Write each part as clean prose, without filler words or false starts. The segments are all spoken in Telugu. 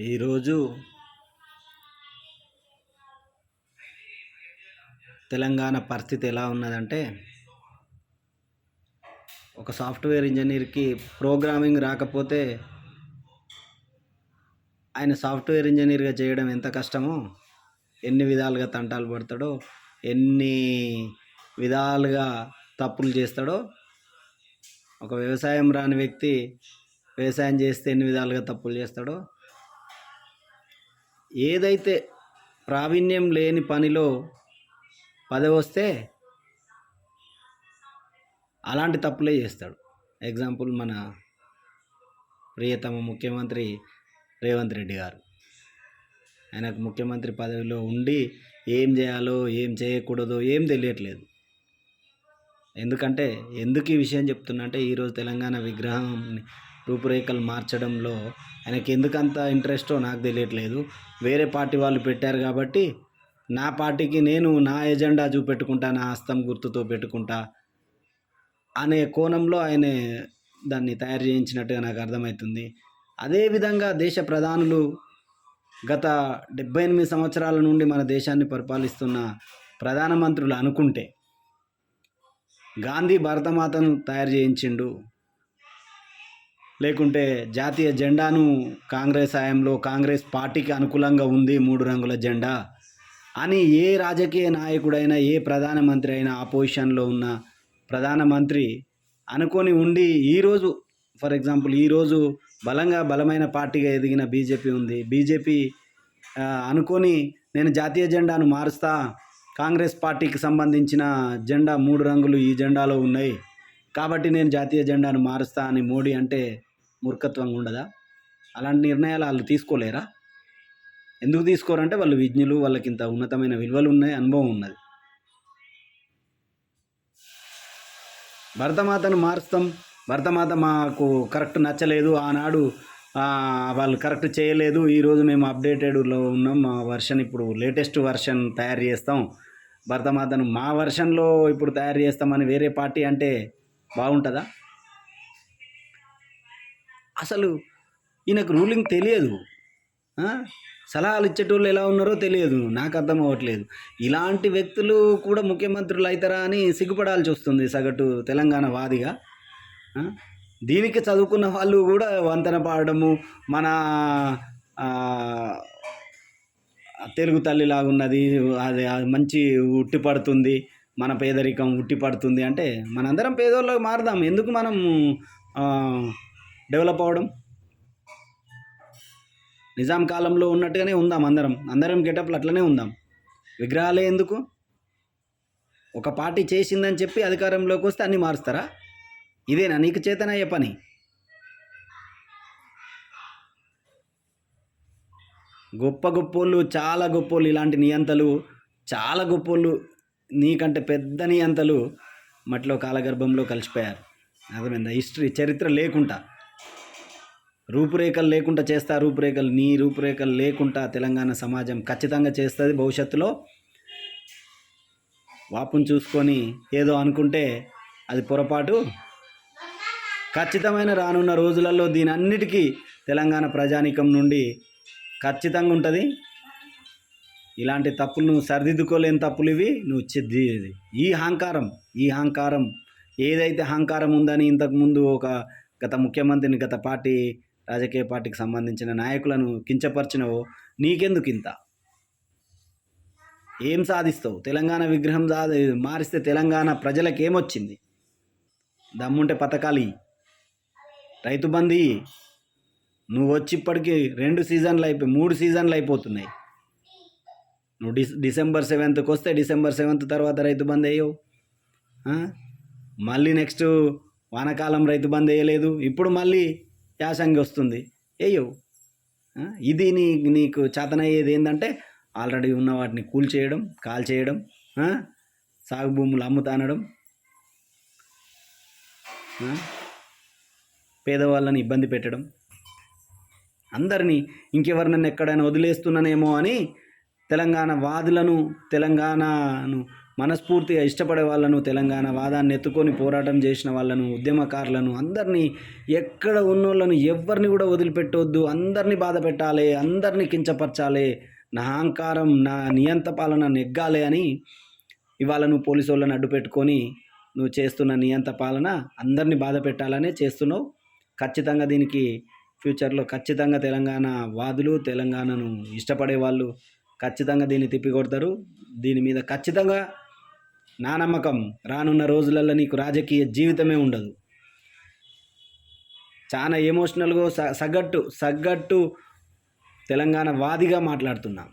ఈరోజు తెలంగాణ పరిస్థితి ఎలా ఉన్నదంటే, ఒక సాఫ్ట్వేర్ ఇంజనీర్కి ప్రోగ్రామింగ్ రాకపోతే ఆయన సాఫ్ట్వేర్ ఇంజనీర్గా చేయడం ఎంత కష్టమో, ఎన్ని విధాలుగా తంటాలు పడతాడో, ఎన్ని విధాలుగా తప్పులు చేస్తాడో, ఒక వ్యవసాయం రాని వ్యక్తి వ్యవసాయం చేస్తే ఎన్ని విధాలుగా తప్పులు చేస్తాడో, ఏదైతే ప్రావీణ్యం లేని పనిలో పదవి వస్తే అలాంటి తప్పులే చేస్తాడు. ఎగ్జాంపుల్ మన ప్రియతమ ముఖ్యమంత్రి రేవంత్ రెడ్డి గారు. ఆయనకు ముఖ్యమంత్రి పదవిలో ఉండి ఏం చేయాలో ఏం చేయకూడదో ఏం తెలియట్లేదు. ఎందుకు ఈ విషయం చెప్తున్నా అంటే, ఈరోజు తెలంగాణ విగ్రహం రూపురేఖలు మార్చడంలో ఆయనకి ఎందుకంత ఇంట్రెస్టో నాకు తెలియట్లేదు. వేరే పార్టీ వాళ్ళు పెట్టారు కాబట్టి నా పార్టీకి నేను నా ఎజెండా చూపెట్టుకుంటా, నా హస్తం గుర్తుతో పెట్టుకుంటా అనే కోణంలో ఆయన దాన్ని తయారు చేయించినట్టుగా నాకు అర్థమవుతుంది. అదేవిధంగా దేశ ప్రధానులు గత 78 సంవత్సరాల నుండి మన దేశాన్ని పరిపాలిస్తున్న ప్రధానమంత్రులు అనుకుంటే, గాంధీ భరతమాతను తయారు చేయించిండు, లేకుంటే జాతీయ జెండాను కాంగ్రెస్ హయాంలో కాంగ్రెస్ పార్టీకి అనుకూలంగా ఉంది 3 రంగుల జెండా అని ఏ రాజకీయ నాయకుడైనా, ఏ ప్రధానమంత్రి అయినా, ఆపోజిషన్లో ఉన్న ప్రధానమంత్రి అనుకొని ఉండి, ఈరోజు ఫర్ ఎగ్జాంపుల్ ఈరోజు బలమైన పార్టీగా ఎదిగిన బీజేపీ ఉంది. బీజేపీ అనుకొని నేను జాతీయ జెండాను మారుస్తా, కాంగ్రెస్ పార్టీకి సంబంధించిన జెండా 3 రంగులు ఈ జెండాలో ఉన్నాయి కాబట్టి నేను జాతీయ జెండాను మారుస్తా అని మోడీ అంటే మూర్ఖత్వంగా ఉండదా? అలాంటి నిర్ణయాలు వాళ్ళు తీసుకోలేరా? ఎందుకు తీసుకోరంటే వాళ్ళు విజ్ఞులు, వాళ్ళకి ఇంత ఉన్నతమైన విలువలు ఉన్నాయి, అనుభవం ఉన్నది. భరతమాతను మారుస్తాం, భరతమాత మాకు కరెక్ట్ నచ్చలేదు, ఆనాడు వాళ్ళు కరెక్ట్ చేయలేదు, ఈరోజు మేము అప్డేటెడ్లో ఉన్నాం, మా వర్షన్ ఇప్పుడు లేటెస్ట్ వర్షన్ తయారు చేస్తాం, భరతమాతను మా వర్షన్లో ఇప్పుడు తయారు చేస్తామని వేరే పార్టీ అంటే బాగుంటుందా? అసలు ఈయనకు రూలింగ్ తెలియదు, సలహాలు ఇచ్చేటోళ్ళు ఎలా ఉన్నారో తెలియదు, నాకు అర్థం అవ్వట్లేదు. ఇలాంటి వ్యక్తులు కూడా ముఖ్యమంత్రులు అవుతారా అని సిగ్గుపడాల్సి వస్తుంది సగటు తెలంగాణ వాదిగా. దీనికి చదువుకున్న వాళ్ళు కూడా వంతన పాడడము, మన తెలుగు తల్లిలాగున్నది, అది మంచి ఉట్టి పడుతుంది, మన పేదరికం ఉట్టి పడుతుంది అంటే మనందరం పేదోళ్ళకి మారుదాం, ఎందుకు మనం డెవలప్ అవ్వడం? నిజాం కాలంలో ఉన్నట్టుగానే ఉందాం, అందరం గెటప్లు అట్లనే ఉందాం, విగ్రహాలే ఎందుకు? ఒక పార్టీ చేసిందని చెప్పి అధికారంలోకి వస్తే అన్నీ మారుస్తారా? ఇదేనా నీకు చేతనయ్యే పని? గొప్పోళ్ళు, చాలా గొప్పోళ్ళు, ఇలాంటి నియంతలు చాలా గొప్పోళ్ళు, నీకంటే పెద్ద నియంతలు మట్లో కాలగర్భంలో కలిసిపోయారు. అర్థమైందా? చరిత్ర లేకుండా, రూపురేఖలు లేకుండా చేస్తా, నీ రూపురేఖలు లేకుండా తెలంగాణ సమాజం ఖచ్చితంగా చేస్తుంది భవిష్యత్తులో. వాపును చూసుకొని ఏదో అనుకుంటే అది పొరపాటు. ఖచ్చితమైన రానున్న రోజులలో దీని అన్నిటికీ తెలంగాణ ప్రజానీకం నుండి ఖచ్చితంగా ఉంటుంది. ఇలాంటి తప్పులు సరిదిద్దుకోలేని తప్పులు ఇవి. ఈ అహంకారం ఏదైతే అహంకారం ఉందని ఇంతకుముందు ఒక గత ముఖ్యమంత్రిని, గత పార్టీ రాజకీయ పార్టీకి సంబంధించిన నాయకులను కించపరిచినవో, నీకెందుకు ఇంత? ఏం సాధిస్తావు? తెలంగాణ విగ్రహం మారిస్తే తెలంగాణ ప్రజలకు ఏమొచ్చింది? దమ్ముంటే పథకాలు, రైతు బంధు, నువ్వు వచ్చి ఇప్పటికీ 2 సీజన్లు అయిపోయి 3 సీజన్లు అయిపోతున్నాయి. నువ్వు డిసెంబర్ 7th వస్తే డిసెంబర్ 7th తర్వాత రైతు బంధు వేయవు. మళ్ళీ నెక్స్ట్ వానాకాలం రైతు బంధు వేయలేదు, ఇప్పుడు మళ్ళీ యాసంగి వస్తుంది, వేయవు. ఇది నీకు చేతనయ్యేది ఏంటంటే ఆల్రెడీ ఉన్న వాటిని కూల్చేయడం, కాల్చేయడం, సాగు భూములు అమ్ముతానడం, పేదవాళ్ళని ఇబ్బంది పెట్టడం, అందరినీ ఇంకెవరినైనా ఎక్కడైనా వదిలేస్తున్నానేమో అని తెలంగాణ వాదులను, తెలంగాణను మనస్ఫూర్తిగా ఇష్టపడే వాళ్ళను, తెలంగాణ వాదాన్ని ఎత్తుకొని పోరాటం చేసిన వాళ్ళను, ఉద్యమకారులను అందరినీ, ఎక్కడ ఉన్నోళ్ళను ఎవ్వరిని కూడా వదిలిపెట్టొద్దు, అందరినీ బాధ పెట్టాలి, అందరినీ కించపరచాలి, నా అహంకారం నా నియంత పాలన నెగ్గాలి అని ఇవాళ నువ్వు పోలీసు వాళ్ళని అడ్డు పెట్టుకొని నువ్వు చేస్తున్న నియంత పాలన అందరినీ బాధ పెట్టాలనే చేస్తున్నావు. ఖచ్చితంగా దీనికి ఫ్యూచర్లో ఖచ్చితంగా తెలంగాణ వాదులు, తెలంగాణను ఇష్టపడే వాళ్ళు ఖచ్చితంగా దీన్ని తిప్పికొడతారు. దీని మీద ఖచ్చితంగా నా నమ్మకం రానున్న రోజులలో నీకు రాజకీయ జీవితమే ఉండదు. చాలా ఎమోషనల్గా సగట్టు తెలంగాణ వాదిగా మాట్లాడుతున్నాం.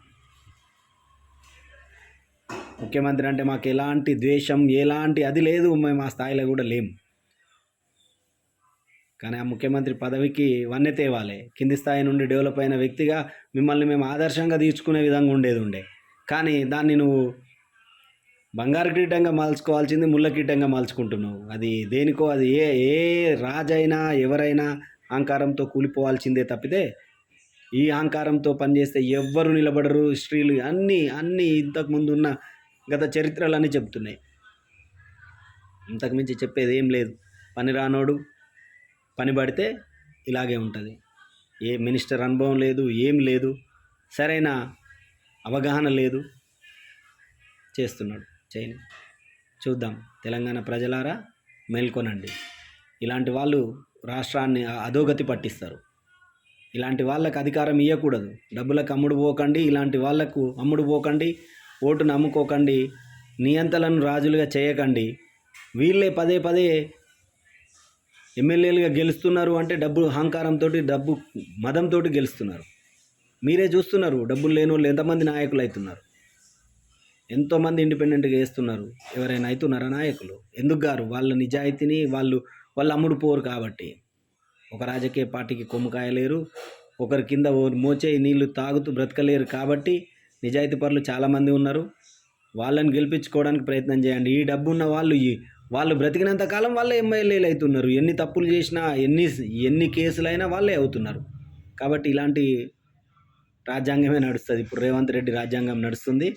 ముఖ్యమంత్రి అంటే మాకు ఎలాంటి ద్వేషం, ఎలాంటి అది లేదు, మేము ఆ స్థాయిలో కూడా లేము. కానీ ఆ ముఖ్యమంత్రి పదవికి వన్నె తేవాలి. కింది స్థాయి నుండి డెవలప్ అయిన వ్యక్తిగా మిమ్మల్ని మేము ఆదర్శంగా తీసుకునే విధంగా ఉండే కానీ దాన్ని నువ్వు బంగారు కిరీటంగా మలుచుకోవాల్సింది ముళ్ళ కిరీటంగా మలుచుకుంటున్నావు. అది దేనికో, అది ఏ ఏ రాజైనా ఎవరైనా అహంకారంతో కూలిపోవాల్సిందే తప్పితే ఈ అహంకారంతో పనిచేస్తే ఎవ్వరు నిలబడరు. హిస్టరీలు అన్నీ ఇంతకుముందు ఉన్న గత చరిత్రలన్నీ చెప్తున్నాయి. ఇంతకుమించి చెప్పేది ఏం లేదు. పని రానోడు పని పడితే ఇలాగే ఉంటుంది. ఏ మినిస్టర్ అనుభవం లేదు, ఏం లేదు, సరైన అవగాహన లేదు, చేస్తున్నాడు. చేయని చూద్దాం. తెలంగాణ ప్రజలారా మేల్కొనండి. ఇలాంటి వాళ్ళు రాష్ట్రాన్ని అధోగతి పట్టిస్తారు. ఇలాంటి వాళ్ళకు అధికారం ఇవ్వకూడదు. డబ్బులకు అమ్ముడు పోకండి, ఇలాంటి వాళ్లకు అమ్ముడు పోకండి, ఓటును అమ్ముకోకండి, నియంతలను రాజులుగా చేయకండి. వీళ్ళే పదే ఎమ్మెల్యేలుగా గెలుస్తున్నారు అంటే డబ్బు అహంకారంతో, డబ్బు మదంతో గెలుస్తున్నారు. మీరే చూస్తున్నారు. డబ్బులు లేని వాళ్ళు ఎంతమంది నాయకులు అవుతున్నారు. ఎంతోమంది ఇండిపెండెంట్గా వేస్తున్నారు. ఎవరైనా అవుతున్నారా నాయకులు? ఎందుకు గారు? వాళ్ళ నిజాయితీని వాళ్ళు అమ్ముడు పోరు కాబట్టి. ఒక రాజకీయ పార్టీకి కొమ్ము కాయలేరు, ఒకరి కింద మోచే నీళ్లు తాగుతూ బ్రతకలేరు కాబట్టి నిజాయితీ పరులు చాలామంది ఉన్నారు. వాళ్ళని గెలిపించుకోవడానికి ప్రయత్నం చేయండి. ఈ డబ్బు ఉన్న వాళ్ళు బ్రతికినంత కాలం వాళ్ళే ఎమ్మెల్యేలు అవుతున్నారు. ఎన్ని తప్పులు చేసినా, ఎన్ని కేసులైనా వాళ్ళే అవుతున్నారు. కాబట్టి ఇలాంటి రాజ్యాంగమే నడుస్తుంది. ఇప్పుడు రేవంత్ రెడ్డి రాజ్యాంగం నడుస్తుంది.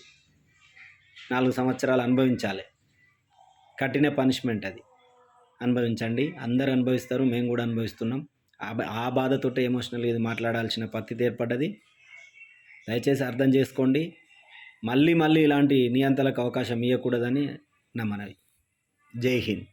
4 సంవత్సరాలు అనుభవించాలి. కఠిన పనిష్మెంట్ అది. అనుభవించండి. అందరూ అనుభవిస్తారు, మేము కూడా అనుభవిస్తున్నాం. ఆ బాధతోటే ఎమోషనల్గా ఇది మాట్లాడాల్సిన పరిస్థితి ఏర్పడ్డది. దయచేసి అర్థం చేసుకోండి. మళ్ళీ ఇలాంటి నియంతలకు అవకాశం ఇవ్వకూడదని నా మనవి. జై హింద్.